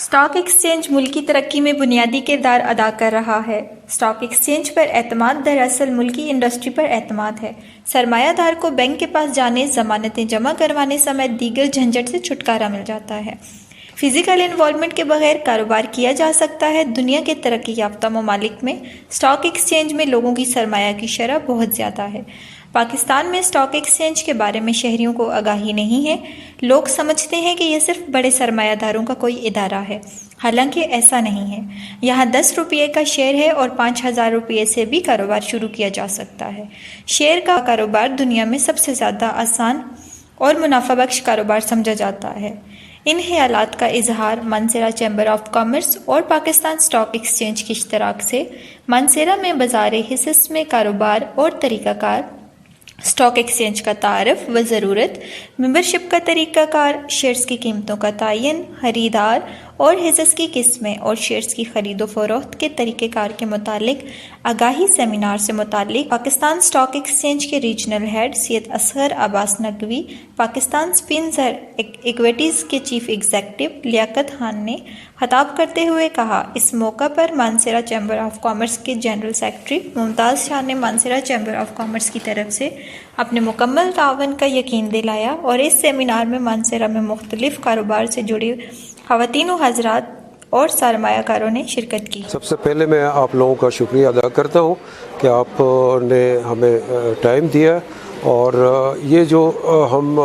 Stock exchange मुल्क की तरक्की में बुनियादी किरदार अदा कर रहा है। स्टॉक एक्सचेंज पर एतमाद दरअसल मुल्की इंडस्ट्री पर एतमाद है। सरमायादार को बैंक के पास जाने, जमानतें जमा करवाने समेत दीगर झंझट से छुटकारा मिल जाता है। फिजिकल इन्वॉल्वमेंट के बगैर कारोबार किया जा सकता है। दुनिया के तरक्की याफ्ता ममालिक में स्टॉक एक्सचेंज में लोगों की सरमाया की शरह बहुत ज़्यादा है। पाकिस्तान में स्टॉक एक्सचेंज के बारे में शहरियों को आगाही नहीं है। लोग समझते हैं कि यह सिर्फ बड़े सरमायादारों का कोई इदारा है, हालांकि ऐसा नहीं है। यहाँ 10 रुपये का शेयर है और 5,000 रुपये से भी कारोबार शुरू किया जा सकता है। शेयर का कारोबार दुनिया में सबसे ज़्यादा आसान और मुनाफाबख्श कारोबार समझा जाता है। इन ख्यालात का इजहार मानसेरा चैम्बर ऑफ कॉमर्स और पाकिस्तान स्टॉक एक्सचेंज के इश्तराक से मानसेरा में बाज़ार हिस्स में कारोबार और तरीक़ाकार, स्टॉक एक्सचेंज का तारफ़ व ज़रूरत, मेंबरशिप का तरीक़ाकार, शेयर्स की कीमतों का तयन, खरीदार और हिस्स की किस्में और शेयर्स की खरीद व फरोख्त के तरीक़ेकार के मुतालिक आगाही सेमिनार से मुतालिक पाकिस्तान स्टॉक एक्सचेंज के रीजनल हेड सैयद असगर अब्बास नकवी, पाकिस्तान स्पिंसर इक्विटीज़ के चीफ एग्जीक्यूटिव लियाकत खान ने खिताब करते हुए कहा। इस मौका पर मानसेरा चैम्बर ऑफ कॉमर्स के जनरल सेक्रेटरी मुमताज़ शाह ने मानसेरा चैम्बर ऑफ कॉमर्स की तरफ से अपने मुकम्मल तावन का यकीन दिलाया और इस सेमिनार में मानसेरा में मुख्तलिफ कारोबार से जुड़े ख़वातीन व हज़रात और सरमायाकारों ने शिरकत की। सबसे पहले मैं आप लोगों का शुक्रिया अदा करता हूँ कि आपने हमें टाइम दिया और ये जो हम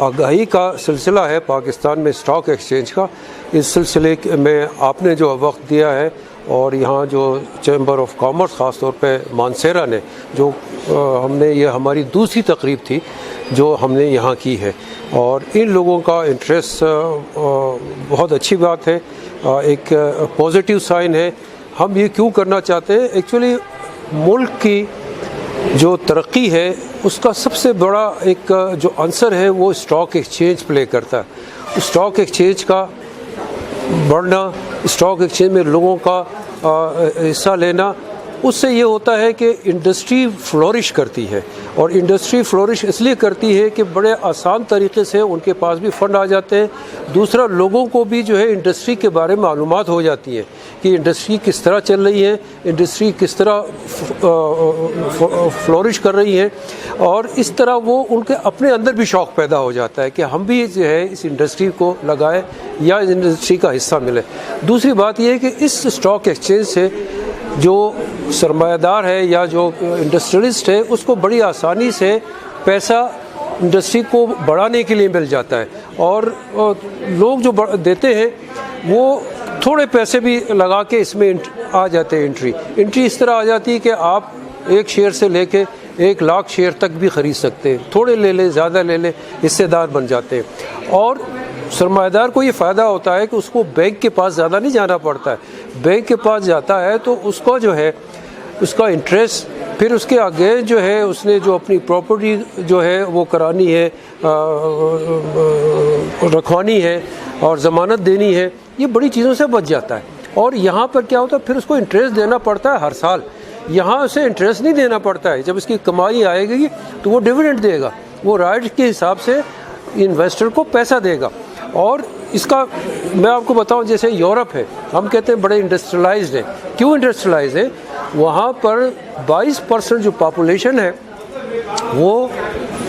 आगाही का सिलसिला है पाकिस्तान में स्टॉक एक्सचेंज का, इस सिलसिले में आपने जो वक्त दिया है और यहाँ जो चैम्बर ऑफ कॉमर्स ख़ास तौर पे मानसेरा ने जो हमने ये हमारी दूसरी तकरीब थी जो हमने यहाँ की है और इन लोगों का इंटरेस्ट बहुत अच्छी बात है, एक पॉजिटिव साइन है। हम ये क्यों करना चाहते हैं, एक्चुअली मुल्क की जो तरक्की है उसका सबसे बड़ा एक जो आंसर है वो स्टॉक एक्सचेंज प्ले करता है। स्टॉक एक्सचेंज का बढ़ना, स्टॉक एक्सचेंज में लोगों का हिस्सा लेना, उससे ये होता है कि इंडस्ट्री फ्लोरिश करती है और इंडस्ट्री फ्लोरिश इसलिए करती है कि बड़े आसान तरीके से उनके पास भी फ़ंड आ जाते हैं। दूसरा, लोगों को भी जो है इंडस्ट्री के बारे में मालूमात हो जाती है कि इंडस्ट्री किस तरह चल रही है, इंडस्ट्री किस तरह फ्लोरिश कर रही है और इस तरह वो उनके अपने अंदर भी शौक़ पैदा हो जाता है कि हम भी जो है इस इंडस्ट्री को लगाए या इस इंडस्ट्री का हिस्सा मिले। दूसरी बात यह है कि इस स्टॉक एक्सचेंज से जो सरमायादार है या जो इंडस्ट्रियलिस्ट है उसको बड़ी आसानी से पैसा इंडस्ट्री को बढ़ाने के लिए मिल जाता है और लोग जो देते हैं वो थोड़े पैसे भी लगा के इसमें आ जाते हैं। एंट्री इस तरह आ जाती है कि आप एक शेयर से लेके 1 लाख शेयर तक भी ख़रीद सकते हैं, थोड़े ले लें ज़्यादा ले लें, हिस्सेदार बन जाते हैं। और सरमायादार को ये फ़ायदा होता है कि उसको बैंक के पास ज़्यादा नहीं जाना पड़ता है। बैंक के पास जाता है तो उसको जो है उसका इंटरेस्ट, फिर उसके आगे जो है उसने जो अपनी प्रॉपर्टी जो है वो करानी है, रखवानी है और ज़मानत देनी है, ये बड़ी चीज़ों से बच जाता है। और यहाँ पर क्या होता है, फिर उसको इंटरेस्ट देना पड़ता है हर साल। यहाँ उसे इंटरेस्ट नहीं देना पड़ता है, जब इसकी कमाई आएगी तो वो डिविडेंड देगा, वो राइट के हिसाब से इन्वेस्टर को पैसा देगा। और इसका मैं आपको बताऊं, जैसे यूरोप है, हम कहते हैं बड़े इंडस्ट्रियलाइज्ड है। क्यों इंडस्ट्रियलाइज्ड है? वहाँ पर 22% जो पॉपुलेशन है वो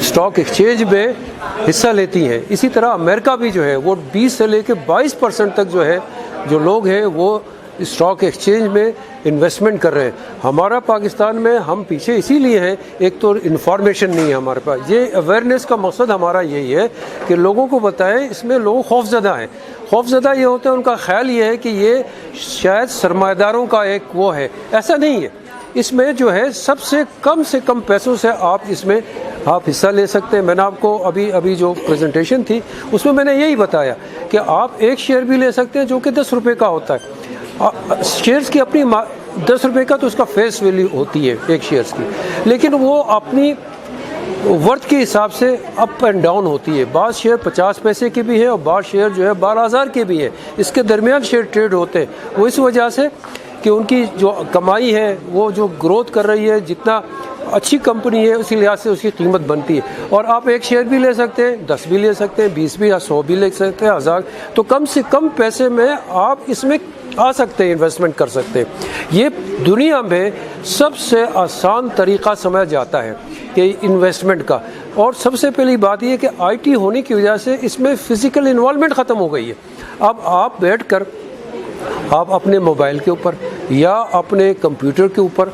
स्टॉक एक्सचेंज में हिस्सा लेती है। इसी तरह अमेरिका भी जो है वो 20 से लेकर 22% तक जो है जो लोग हैं वो स्टॉक एक्सचेंज में इन्वेस्टमेंट कर रहे हैं। हमारा पाकिस्तान में हम पीछे इसीलिए हैं, एक तो इन्फॉर्मेशन नहीं है हमारे पास। ये अवेयरनेस का मकसद हमारा यही है कि लोगों को बताएं। इसमें लोग खौफजदा हैं, खौफजदा ये होते हैं, उनका ख्याल ये है कि ये शायद सरमायादारों का एक वो है। ऐसा नहीं है, इसमें जो है सबसे कम से कम पैसों से आप इसमें आप हिस्सा ले सकते हैं। मैंने आपको अभी जो प्रेजेंटेशन थी उसमें मैंने यही बताया कि आप एक शेयर भी ले सकते हैं जो कि 10 रुपये का होता है। शेयर्स की अपनी 10 रुपये का तो उसका फेस वैल्यू होती है एक शेयर्स की, लेकिन वो अपनी वर्थ के हिसाब से अप एंड डाउन होती है। बाज़ शेयर 50 पैसे के भी है और बाज़ शेयर जो है 12,000 के भी है। इसके दरमियान शेयर ट्रेड होते हैं। वो इस वजह से कि उनकी जो कमाई है वो जो ग्रोथ कर रही है, जितना अच्छी कंपनी है उसी लिहाज से उसकी कीमत बनती है। और आप एक शेयर भी ले सकते हैं, 10 भी ले सकते हैं, 20 भी या 100 भी ले सकते हैं, 1000। तो कम से कम पैसे में आप इसमें आ सकते हैं, इन्वेस्टमेंट कर सकते हैं। ये दुनिया में सबसे आसान तरीक़ा समझा जाता है कि इन्वेस्टमेंट का। और सबसे पहली बात यह कि IT होने की वजह से इसमें फ़िज़िकल इन्वॉल्वमेंट ख़त्म हो गई है। अब आप बैठकर आप अपने मोबाइल के ऊपर या अपने कंप्यूटर के ऊपर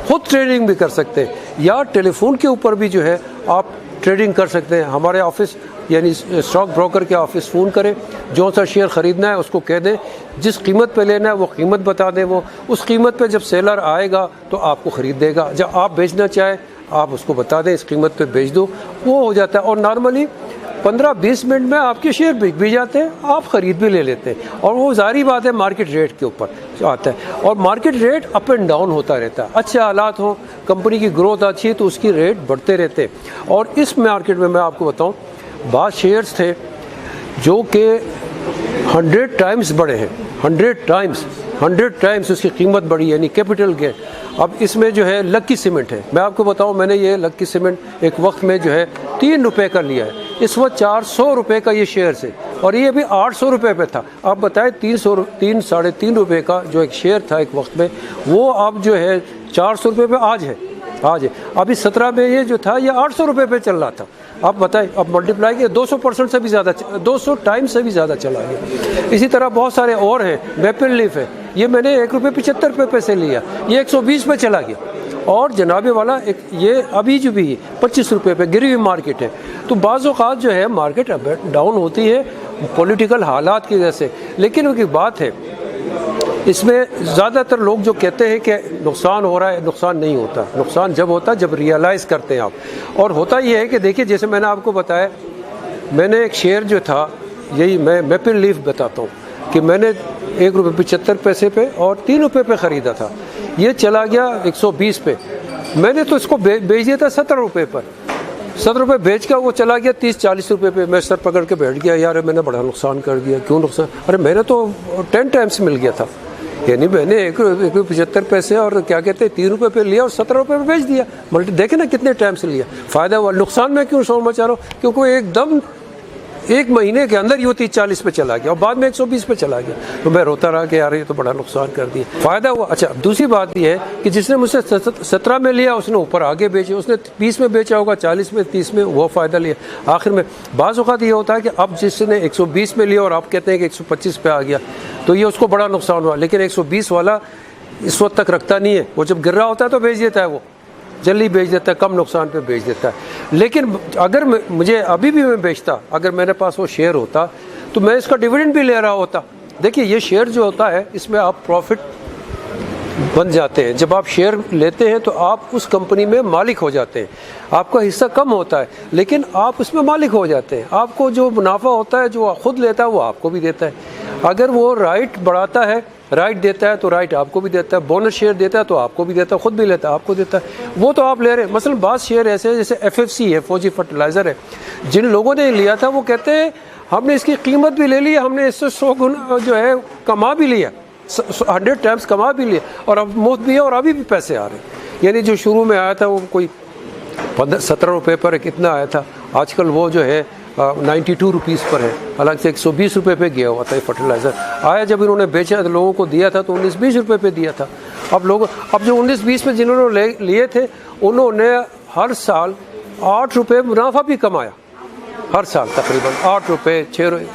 खुद ट्रेडिंग भी कर सकते हैं, या टेलीफोन के ऊपर भी जो है आप ट्रेडिंग कर सकते हैं। हमारे ऑफिस यानी स्टॉक ब्रोकर के ऑफिस फ़ोन करें, जो सा शेयर ख़रीदना है उसको कह दें, जिस कीमत पे लेना है वो कीमत बता दें, वो उस कीमत पे जब सेलर आएगा तो आपको ख़रीद देगा। जब आप बेचना चाहें आप उसको बता दें इस कीमत पे बेच दो, वो हो जाता है। और नॉर्मली 15-20 मिनट में आपके शेयर बिक भी जाते हैं, आप ख़रीद भी ले लेते हैं। और वो जारी बात है मार्केट रेट के ऊपर आता है, और market rate up and down होता रहता है। अच्छे हालात हो, कंपनी की ग्रोथ अच्छी है तो उसकी रेट बढ़ते रहते हैं। और इस मार्केट में मैं आपको बताऊं, बाद शेयर्स थे जो कि 100 टाइम्स बढ़े हैं, 100 टाइम्स उसकी कीमत बढ़ी, यानी कैपिटल गेन। अब इसमें जो है लक्की सीमेंट है, मैं आपको बताऊं, मैंने ये लक्की सीमेंट एक वक्त में जो है 3 रुपये का लिया है। इस वक्त 400 रुपये का ये शेयर है, और ये भी 800 रुपये पे था। आप बताएं 3-3.5 रुपये का जो एक शेयर था एक वक्त में, वो अब जो है 400 रुपये पे आज है। अभी 17 में ये जो था ये 800 रुपये पे चल रहा था। आप बताएं, अब मल्टीप्लाई किया 200% से भी ज़्यादा, 200 टाइम से भी ज़्यादा चला गया। इसी तरह बहुत सारे और हैं। मैपल लीफ है, ये मैंने 1 रुपये 75 पैसे से लिया, ये 120 पे चला गया। और जनाबे वाला एक ये अभी जो भी 25 रुपये पे गिरी हुई मार्केट है। तो बाज़ औक़ात जो है मार्केट डाउन होती है पॉलिटिकल हालात की वजह से। लेकिन उनकी बात है, इसमें ज़्यादातर लोग जो कहते हैं कि नुकसान हो रहा है, नुकसान नहीं होता। नुकसान जब होता है जब रियलाइज़ करते हैं आप। और होता ये है कि देखिए, जैसे मैंने आपको बताया, मैंने एक शेयर जो था, यही मैं मैपल लीफ बताता हूँ कि मैंने 1 रुपये 75 पैसे पे और 3 रुपये पे ख़रीदा था। ये चला गया 120 पे, मैंने तो इसको बेच दिया था 17 रुपये पर। 17 रुपये बेच कर वो चला गया 30-40 रुपये पे। मैं सर पकड़ के बैठ गया, यार मैंने बड़ा नुकसान कर दिया। क्यों नुकसान? अरे मैंने तो 10 टाइम्स मिल गया था, यानी मैंने 1 रुपये 75 पैसे और क्या कहते हैं 3 रुपये पे लिया और 17 रुपये पे बेच दिया। देखे ना कितने टाइम से लिया, फ़ायदा हुआ। नुकसान में क्यों शोर मचा रहा हूँ? क्योंकि वो एकदम 1 महीने के अंदर ही 30-40 पे चला गया और बाद में 120 पे चला गया। तो मैं रोता रहा कि यार ये तो बड़ा नुकसान कर दिया। फ़ायदा हुआ। अच्छा, दूसरी बात ये है कि जिसने मुझसे 17 में लिया उसने ऊपर आगे बेचे, उसने 20 में बेचा होगा, 40 में, 30 में, वो फ़ायदा लिया। आखिर में बाज़ औक़ात ये होता है कि अब जिसने 120 में लिया और आप कहते हैं कि 125 पे आ गया, तो ये उसको बड़ा नुकसान हुआ। लेकिन 120 वाला इस वक्त तक रखता नहीं है, वो जब गिर रहा होता है तो बेच देता है, वो जल्दी बेच देता है, कम नुकसान पे बेच देता है। लेकिन अगर मुझे अभी भी मैं बेचता, अगर मेरे पास वो शेयर होता तो मैं इसका डिविडेंड भी ले रहा होता। देखिए, ये शेयर जो होता है इसमें आप प्रॉफिट बन जाते हैं। जब आप शेयर लेते हैं तो आप उस कंपनी में मालिक हो जाते हैं। आपका हिस्सा कम होता है लेकिन आप उसमें मालिक हो जाते हैं। आपको जो मुनाफा होता है, जो खुद लेता है, वो आपको भी देता है। अगर वो राइट बढ़ाता है, राइट देता है तो राइट आपको भी देता है, बोनस शेयर देता है तो आपको भी देता है, खुद भी लेता है, आपको देता है। वो तो आप ले रहे हैं। मसलन बाज़ शेयर ऐसे हैं, जैसे FFC है, फौजी फर्टिलाइज़र है, जिन लोगों ने लिया था वो कहते हैं हमने इसकी कीमत भी ले ली, हमने इससे 100 गुना जो है कमा भी लिया, 100 टाइम्स कमा भी लिया, और अब मुफ्त भी है और अभी भी पैसे आ रहे हैं। यानी जो शुरू में आया था वो कोई 17 रुपये पर कितना आया था, आजकल वो जो है 92 रुपीज़ पर है। हालांकि से 120 रुपये पे गया हुआ था ये फर्टिलाइज़र। आया जब इन्होंने बेचा तो लोगों को दिया था तो 19-20 रुपये पे दिया था। अब जो 19-20 में जिन्होंने लिए थे उन्होंने हर साल 8 रुपये मुनाफा भी कमाया, हर साल तकरीबन 8 रुपये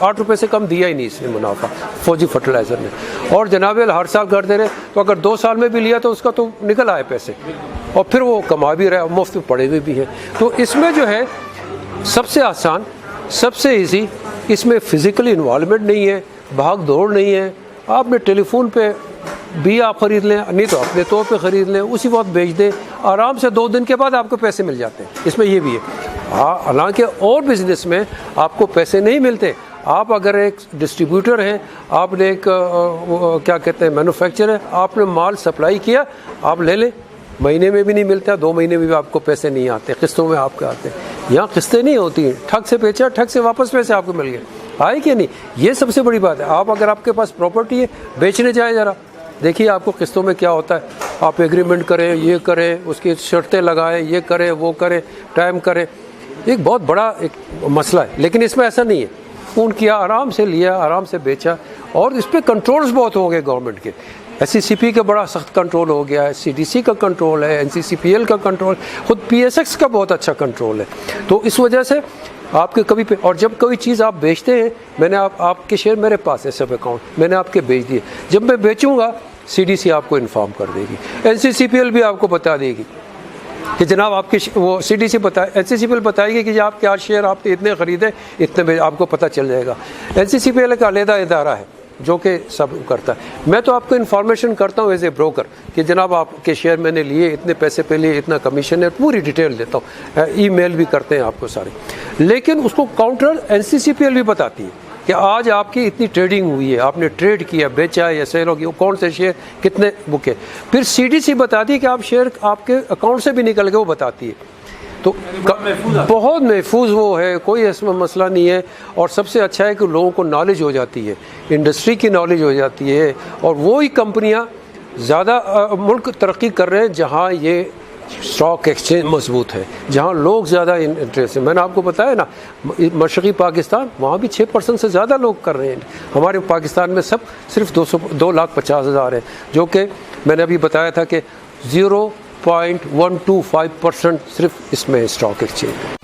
8 रुपये से कम दिया ही नहीं इसने मुनाफा फौजी फर्टिलाइज़र ने। और जनाब हर साल करते रहे, तो अगर 2 साल में भी लिया तो उसका तो निकल आए पैसे, और फिर वो कमा भी रहा है, मुफ्त में पड़े हुए भी हैं। तो इसमें जो है सबसे आसान, सबसे इजी, इसमें फ़िज़िकल इन्वॉल्वमेंट नहीं है, भाग दौड़ नहीं है। आपने टेलीफोन पे भी आप ख़रीद लें, नहीं तो अपने तौर पे ख़रीद लें, उसी वक्त बेच दें, आराम से 2 दिन के बाद आपको पैसे मिल जाते हैं। इसमें ये भी है। हालांकि और बिज़नेस में आपको पैसे नहीं मिलते। आप अगर एक डिस्ट्रीब्यूटर हैं, आपने एक क्या कहते हैं मैन्युफैक्चरर है, आपने माल सप्लाई किया, आप ले लें, महीने में भी नहीं मिलता, 2 महीने में भी आपको पैसे नहीं आते, किस्तों में आपके आते हैं। यहाँ किस्तें नहीं होती, ठग से बेचा, ठग से वापस पैसे आपको मिल गए, आए कि नहीं। ये सबसे बड़ी बात है। आप अगर आपके पास प्रॉपर्टी है, बेचने जाए ज़रा, देखिए आपको किस्तों में क्या होता है। आप एग्रीमेंट करें, ये करें, उसकी शर्तें लगाएं, ये करें, वो करें, टाइम करें, एक बहुत बड़ा एक मसला है। लेकिन इसमें ऐसा नहीं है, फ़ोन किया, आराम से लिया, आराम से बेचा, और इस पर कंट्रोल्स बहुत हो गए गवर्नमेंट के। SCCP का बड़ा सख्त कंट्रोल हो गया है, CDC का कंट्रोल है, NCCPL का कंट्रोल, खुद PSX का बहुत अच्छा कंट्रोल है। तो इस वजह से आपके कभी पे, और जब कोई चीज़ आप बेचते हैं, मैंने आपके शेयर मेरे पास है, सब अकाउंट मैंने आपके बेच दिए, जब मैं बेचूंगा CDC आपको इन्फॉर्म कर देगी, NCCPL भी आपको बता देगी कि जनाब आपके वो CDC NCCPL बताएगी कि आपके आज शेयर आपने इतने ख़रीदे, इतने में आपको पता चल जाएगा। NCCPL का अलहदा इदारा है जो कि सब करता है। मैं तो आपको इन्फॉर्मेशन करता हूँ एज ए ब्रोकर कि जनाब आपके शेयर मैंने लिए, इतने पैसे पे लिए, इतना कमीशन है, पूरी डिटेल देता हूँ, ईमेल भी करते हैं आपको सारे। लेकिन उसको काउंटर NCCPL भी बताती है कि आज आपकी इतनी ट्रेडिंग हुई है, आपने ट्रेड किया, बेचा या सेल हो गया, कौन से शेयर कितने बुके। फिर CDC बताती है कि आप शेयर आपके अकाउंट से भी निकल गए, वो बताती है। तो बहुत महफूज वो है, कोई इसमें मसला नहीं है। और सबसे अच्छा है कि लोगों को नॉलेज हो जाती है, इंडस्ट्री की नॉलेज हो जाती है, और वो ही कंपनियां ज़्यादा मुल्क तरक्की कर रहे हैं जहां ये स्टॉक एक्सचेंज मजबूत है, जहां लोग ज़्यादा इंटरेस्ट है। मैंने आपको बताया ना, मशरक़ी पाकिस्तान, वहाँ भी 6% से ज़्यादा लोग कर रहे हैं। हमारे पाकिस्तान में सब सिर्फ 2,50,000 है, जो कि मैंने अभी बताया था कि 0.125% सिर्फ इसमें स्टॉक एक्सचेंज है।